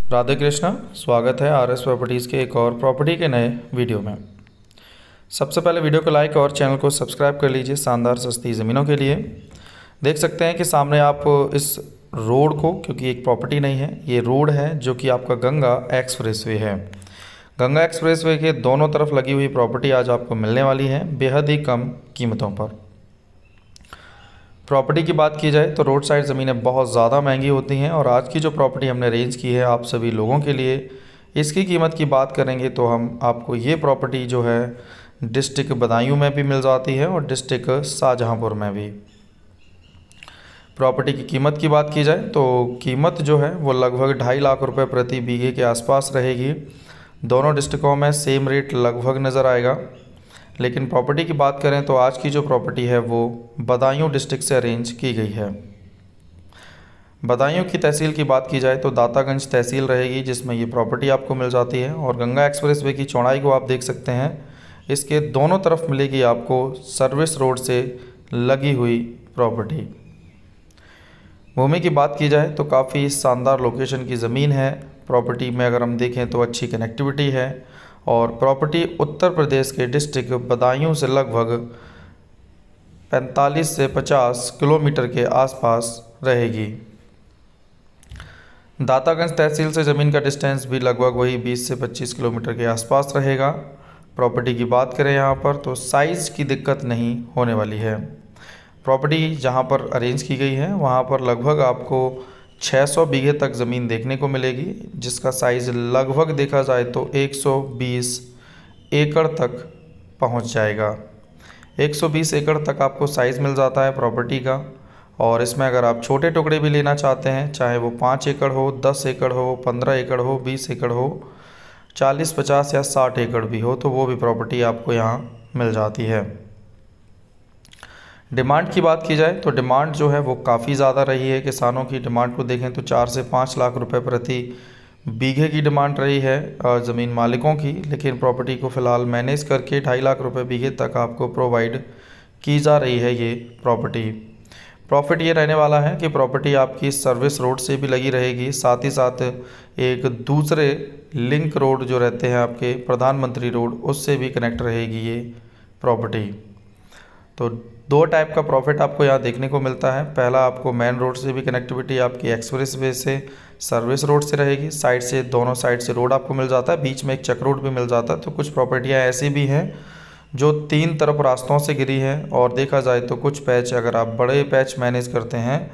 राधे कृष्णा। स्वागत है R S properties के एक और प्रॉपर्टी के नए वीडियो में। सबसे पहले वीडियो को लाइक और चैनल को सब्सक्राइब कर लीजिए शानदार सस्ती ज़मीनों के लिए। देख सकते हैं कि सामने आप इस रोड को, क्योंकि एक प्रॉपर्टी नहीं है, ये रोड है जो कि आपका गंगा एक्सप्रेसवे है। गंगा एक्सप्रेसवे के दोनों तरफ लगी हुई प्रॉपर्टी आज आपको मिलने वाली है बेहद ही कम कीमतों पर। प्रॉपर्टी की बात की जाए तो रोड साइड ज़मीनें बहुत ज़्यादा महंगी होती हैं और आज की जो प्रॉपर्टी हमने अरेंज की है आप सभी लोगों के लिए, इसकी कीमत की बात करेंगे तो हम आपको ये प्रॉपर्टी जो है डिस्ट्रिक्ट बदायूं में भी मिल जाती है और डिस्ट्रिक्ट शाहजहांपुर में भी। प्रॉपर्टी की कीमत की बात की जाए तो कीमत जो है वो लगभग 2.5 लाख रुपए प्रति बीघे के आसपास रहेगी। दोनों डिस्ट्रिक्टों में सेम रेट लगभग नज़र आएगा। लेकिन प्रॉपर्टी की बात करें तो आज की जो प्रॉपर्टी है वो बदायूं डिस्ट्रिक्ट से अरेंज की गई है। बदायूं की तहसील की बात की जाए तो दातागंज तहसील रहेगी जिसमें ये प्रॉपर्टी आपको मिल जाती है। और गंगा एक्सप्रेसवे की चौड़ाई को आप देख सकते हैं, इसके दोनों तरफ मिलेगी आपको सर्विस रोड से लगी हुई प्रॉपर्टी। भूमि की बात की जाए तो काफ़ी शानदार लोकेशन की ज़मीन है। प्रॉपर्टी में अगर हम देखें तो अच्छी कनेक्टिविटी है और प्रॉपर्टी उत्तर प्रदेश के डिस्ट्रिक्ट बदायूं से लगभग 45 से 50 किलोमीटर के आसपास रहेगी। दातागंज तहसील से ज़मीन का डिस्टेंस भी लगभग वही 20 से 25 किलोमीटर के आसपास रहेगा। प्रॉपर्टी की बात करें यहाँ पर तो साइज़ की दिक्कत नहीं होने वाली है। प्रॉपर्टी जहाँ पर अरेंज की गई है वहाँ पर लगभग आपको 600 बीघे तक ज़मीन देखने को मिलेगी, जिसका साइज़ लगभग देखा जाए तो 120 एकड़ तक पहुंच जाएगा। 120 एकड़ तक आपको साइज़ मिल जाता है प्रॉपर्टी का। और इसमें अगर आप छोटे टुकड़े भी लेना चाहते हैं, चाहे वो 5 एकड़ हो, 10 एकड़ हो, 15 एकड़ हो, 20 एकड़ हो, 40, 50 या 60 एकड़ भी हो, तो वो भी प्रॉपर्टी आपको यहाँ मिल जाती है। डिमांड की बात की जाए तो डिमांड जो है वो काफ़ी ज़्यादा रही है। किसानों की डिमांड को देखें तो 4 से 5 लाख रुपए प्रति बीघे की डिमांड रही है ज़मीन मालिकों की। लेकिन प्रॉपर्टी को फ़िलहाल मैनेज करके 2.5 लाख रुपए बीघे तक आपको प्रोवाइड की जा रही है ये प्रॉपर्टी। प्रॉफिट ये रहने वाला है कि प्रॉपर्टी आपकी सर्विस रोड से भी लगी रहेगी, साथ ही साथ एक दूसरे लिंक रोड जो रहते हैं आपके प्रधानमंत्री रोड, उससे भी कनेक्ट रहेगी ये प्रॉपर्टी। तो 2 टाइप का प्रॉफिट आपको यहाँ देखने को मिलता है। पहला, आपको मेन रोड से भी कनेक्टिविटी आपकी एक्सप्रेस वे से सर्विस रोड से रहेगी। साइड से, दोनों साइड से रोड आपको मिल जाता है, बीच में एक चक रोड भी मिल जाता है। तो कुछ प्रॉपर्टियाँ ऐसी भी हैं जो 3 तरफ रास्तों से गिरी हैं और देखा जाए तो कुछ पैच, अगर आप बड़े पैच मैनेज करते हैं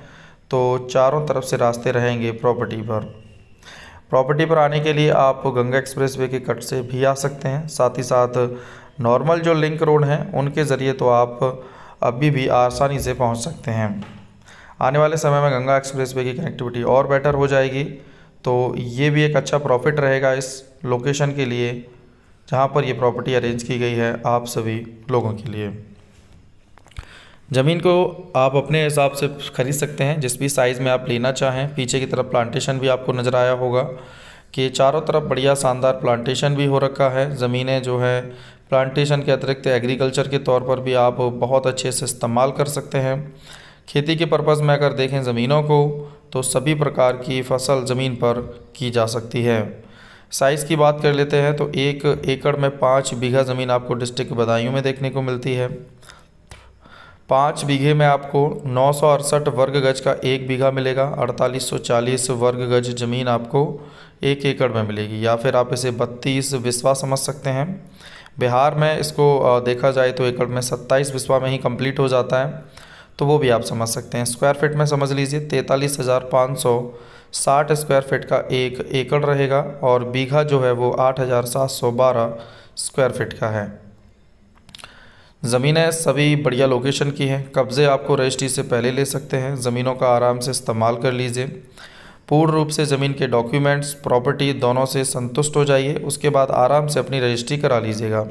तो चारों तरफ से रास्ते रहेंगे प्रॉपर्टी पर। प्रॉपर्टी पर आने के लिए आप गंगा एक्सप्रेसवे के कट से भी आ सकते हैं। साथ ही साथ नॉर्मल जो लिंक रोड हैं उनके ज़रिए तो आप अभी भी आसानी से पहुंच सकते हैं। आने वाले समय में गंगा एक्सप्रेसवे की कनेक्टिविटी और बेटर हो जाएगी, तो ये भी एक अच्छा प्रॉफिट रहेगा इस लोकेशन के लिए जहां पर ये प्रॉपर्टी अरेंज की गई है आप सभी लोगों के लिए। ज़मीन को आप अपने हिसाब से खरीद सकते हैं जिस भी साइज़ में आप लेना चाहें। पीछे की तरफ प्लांटेशन भी आपको नज़र आया होगा कि चारों तरफ बढ़िया शानदार प्लांटेशन भी हो रखा है। ज़मीनें जो है प्लांटेशन के अतिरिक्त एग्रीकल्चर के तौर पर भी आप बहुत अच्छे से इस्तेमाल कर सकते हैं। खेती के पर्पज़ में अगर देखें ज़मीनों को तो सभी प्रकार की फसल ज़मीन पर की जा सकती है। साइज़ की बात कर लेते हैं तो 1 एकड़ में 5 बीघा ज़मीन आपको डिस्ट्रिक्ट बदायूं में देखने को मिलती है। 5 बीघे में आपको 968 वर्ग गज का 1 बीघा मिलेगा। 4840 वर्ग गज ज़मीन आपको 1 एकड़ में मिलेगी, या फिर आप इसे 32 बिस्वा समझ सकते हैं। बिहार में इसको देखा जाए तो एकड़ में 27 बिस्वा में ही कंप्लीट हो जाता है, तो वो भी आप समझ सकते हैं। स्क्वायर फीट में समझ लीजिए 43,560 स्क्वायर फीट का 1 एकड़ रहेगा और बीघा जो है वो 8,712 स्क्वायर फीट का है। ज़मीनें सभी बढ़िया लोकेशन की हैं। कब्ज़े आपको रजिस्ट्री से पहले ले सकते हैं। ज़मीनों का आराम से इस्तेमाल कर लीजिए। पूर्ण रूप से ज़मीन के डॉक्यूमेंट्स, प्रॉपर्टी दोनों से संतुष्ट हो जाइए। उसके बाद आराम से अपनी रजिस्ट्री करा लीजिएगा।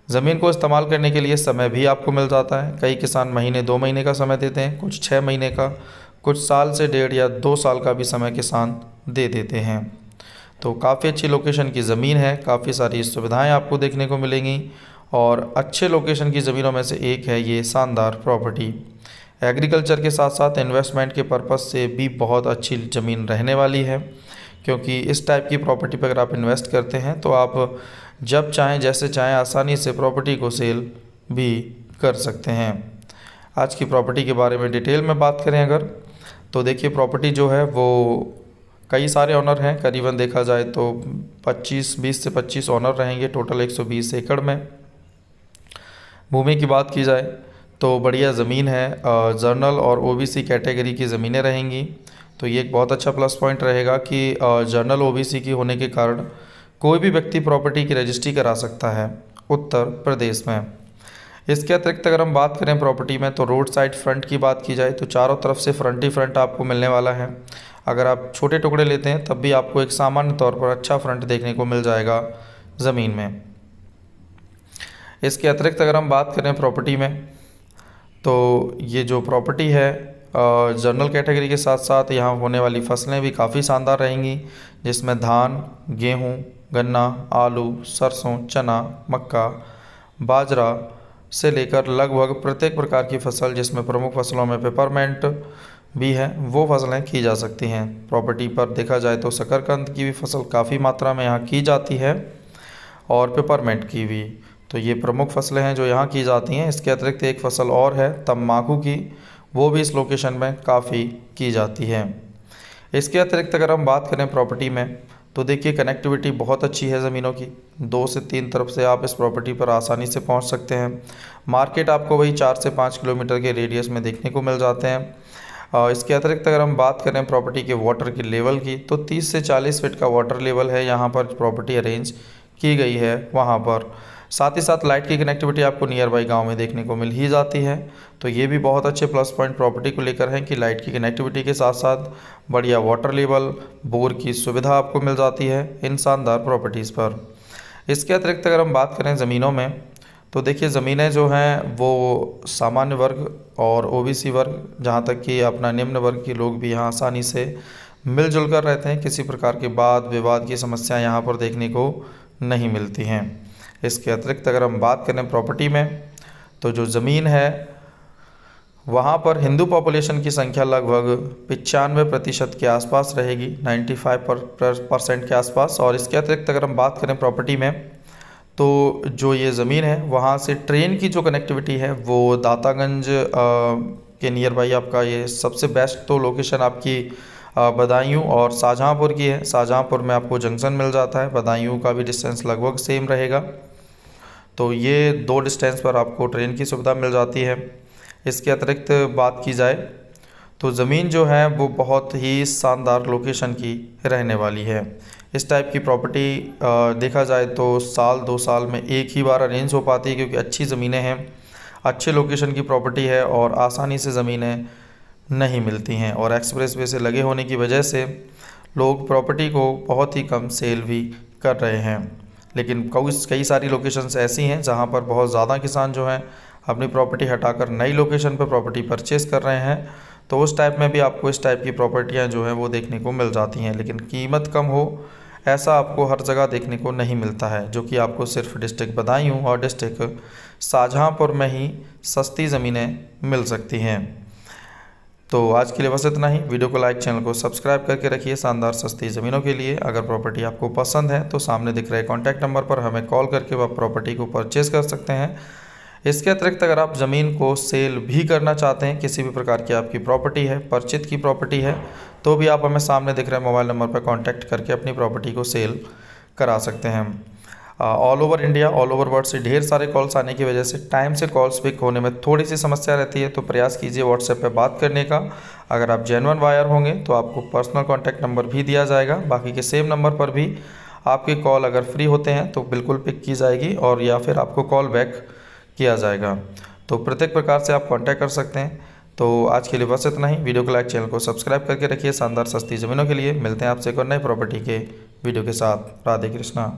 ज़मीन को इस्तेमाल करने के लिए समय भी आपको मिल जाता है। कई किसान महीने 2 महीने का समय देते हैं, कुछ 6 महीने का, कुछ साल से 1.5 या 2 साल का भी समय किसान दे देते हैं। तो काफ़ी अच्छी लोकेशन की ज़मीन है, काफ़ी सारी सुविधाएँ आपको देखने को मिलेंगी और अच्छे लोकेशन की ज़मीनों में से एक है ये शानदार प्रॉपर्टी। एग्रीकल्चर के साथ साथ इन्वेस्टमेंट के पर्पज़ से भी बहुत अच्छी ज़मीन रहने वाली है, क्योंकि इस टाइप की प्रॉपर्टी पर अगर आप इन्वेस्ट करते हैं तो आप जब चाहें जैसे चाहें आसानी से प्रॉपर्टी को सेल भी कर सकते हैं। आज की प्रॉपर्टी के बारे में डिटेल में बात करें अगर, तो देखिए प्रॉपर्टी जो है वो कई सारे ऑनर हैं, करीबन देखा जाए तो 20 से 25 ऑनर रहेंगे, टोटल 120 एकड़ में। भूमि की बात की जाए तो बढ़िया ज़मीन है, जर्नल और ओबीसी कैटेगरी की ज़मीनें रहेंगी। तो ये एक बहुत अच्छा प्लस पॉइंट रहेगा कि जर्नल ओबीसी की होने के कारण कोई भी व्यक्ति प्रॉपर्टी की रजिस्ट्री करा सकता है उत्तर प्रदेश में। इसके अतिरिक्त अगर हम बात करें प्रॉपर्टी में, तो रोड साइड फ्रंट की बात की जाए तो चारों तरफ से फ्रंट ही फ्रंट आपको मिलने वाला है। अगर आप छोटे टुकड़े लेते हैं तब भी आपको एक सामान्य तौर पर अच्छा फ्रंट देखने को मिल जाएगा ज़मीन में। इसके अतिरिक्त अगर हम बात करें प्रॉपर्टी में, तो ये जो प्रॉपर्टी है जनरल कैटेगरी के साथ साथ यहाँ होने वाली फसलें भी काफ़ी शानदार रहेंगी, जिसमें धान, गेहूँ, गन्ना, आलू, सरसों, चना, मक्का, बाजरा से लेकर लगभग प्रत्येक प्रकार की फसल, जिसमें प्रमुख फसलों में पेपरमेंट भी है, वो फसलें की जा सकती हैं। प्रॉपर्टी पर देखा जाए तो शकरकंद की भी फसल काफ़ी मात्रा में यहाँ की जाती है और पेपरमेंट की भी। तो ये प्रमुख फसलें हैं जो यहाँ की जाती हैं। इसके अतिरिक्त एक फसल और है तम्बाकू की, वो भी इस लोकेशन में काफ़ी की जाती है। इसके अतिरिक्त अगर हम बात करें प्रॉपर्टी में, तो देखिए कनेक्टिविटी बहुत अच्छी है ज़मीनों की, 2 से 3 तरफ से आप इस प्रॉपर्टी पर आसानी से पहुंच सकते हैं। मार्केट आपको वही 4 से 5 किलोमीटर के रेडियस में देखने को मिल जाते हैं। इसके अतिरिक्त अगर हम बात करें प्रॉपर्टी के वाटर के लेवल की, तो 30 से 40 फीट का वाटर लेवल है यहाँ पर प्रॉपर्टी अरेंज की गई है वहाँ पर। साथ ही साथ लाइट की कनेक्टिविटी आपको नियर बाई गाँव में देखने को मिल ही जाती है। तो ये भी बहुत अच्छे प्लस पॉइंट प्रॉपर्टी को लेकर हैं कि लाइट की कनेक्टिविटी के साथ साथ बढ़िया वाटर लेवल, बोर की सुविधा आपको मिल जाती है इन शानदार प्रॉपर्टीज़ पर। इसके अतिरिक्त अगर हम बात करें ज़मीनों में, तो देखिए ज़मीनें जो हैं वो सामान्य वर्ग और ओबीसी वर्ग, जहाँ तक कि अपना निम्न वर्ग के लोग भी यहाँ आसानी से मिलजुल कर रहते हैं। किसी प्रकार के वाद विवाद की समस्या यहाँ पर देखने को नहीं मिलती हैं। इसके अतिरिक्त अगर हम बात करें प्रॉपर्टी में, तो जो ज़मीन है वहाँ पर हिंदू पॉपुलेशन की संख्या लगभग 95% के आसपास रहेगी, 95% के आसपास। और इसके अतिरिक्त अगर हम बात करें प्रॉपर्टी में, तो जो ये ज़मीन है वहाँ से ट्रेन की जो कनेक्टिविटी है वो दातागंज के नियर बाई आपका ये सबसे बेस्ट तो लोकेशन आपकी बदायूं और शाहजहाँपुर की है। शाहजहाँपुर में आपको जंक्शन मिल जाता है, बदायूं का भी डिस्टेंस लगभग सेम रहेगा। तो ये 2 डिस्टेंस पर आपको ट्रेन की सुविधा मिल जाती है। इसके अतिरिक्त बात की जाए तो ज़मीन जो है वो बहुत ही शानदार लोकेशन की रहने वाली है। इस टाइप की प्रॉपर्टी देखा जाए तो साल 2 साल में एक ही बार अरेंज हो पाती है, क्योंकि अच्छी ज़मीनें हैं, अच्छे लोकेशन की प्रॉपर्टी है और आसानी से ज़मीनें नहीं मिलती हैं। और एक्सप्रेस वे से लगे होने की वजह से लोग प्रॉपर्टी को बहुत ही कम सेल भी कर रहे हैं। लेकिन कई सारी लोकेशंस ऐसी हैं जहां पर बहुत ज़्यादा किसान जो हैं अपनी प्रॉपर्टी हटाकर नई लोकेशन पर प्रॉपर्टी परचेज़ कर रहे हैं। तो उस टाइप में भी आपको इस टाइप की प्रॉपर्टियां जो हैं वो देखने को मिल जाती हैं, लेकिन कीमत कम हो ऐसा आपको हर जगह देखने को नहीं मिलता है, जो कि आपको सिर्फ डिस्ट्रिक्ट बदायूं और डिस्ट्रिक्ट शाहजहाँपुर में ही सस्ती ज़मीनें मिल सकती हैं। तो आज के लिए बस इतना ही। वीडियो को लाइक, चैनल को सब्सक्राइब करके रखिए शानदार सस्ती ज़मीनों के लिए। अगर प्रॉपर्टी आपको पसंद है तो सामने दिख रहे कॉन्टैक्ट नंबर पर हमें कॉल करके आप प्रॉपर्टी को परचेज़ कर सकते हैं। इसके अतिरिक्त अगर आप ज़मीन को सेल भी करना चाहते हैं, किसी भी प्रकार की आपकी प्रॉपर्टी है, परिचित की प्रॉपर्टी है, तो भी आप हमें सामने दिख रहे मोबाइल नंबर पर कॉन्टैक्ट करके अपनी प्रॉपर्टी को सेल करा सकते हैं। All over India, all over world से ढेर सारे कॉल्स आने की वजह से टाइम से कॉल्स पिक होने में थोड़ी सी समस्या रहती है, तो प्रयास कीजिए व्हाट्सएप पे बात करने का। अगर आप जेन्युइन बायर होंगे तो आपको पर्सनल कॉन्टैक्ट नंबर भी दिया जाएगा, बाकी के सेम नंबर पर भी आपकी कॉल अगर फ्री होते हैं तो बिल्कुल पिक की जाएगी और या फिर आपको कॉल बैक किया जाएगा। तो प्रत्येक प्रकार से आप कॉन्टैक्ट कर सकते हैं। तो आज के लिए बस इतना ही। वीडियो को लाइक, चैनल को सब्सक्राइब करके रखिए शानदार सस्ती ज़मीनों के लिए। मिलते हैं आपसे एक और नए प्रॉपर्टी के वीडियो के साथ। राधे कृष्णा।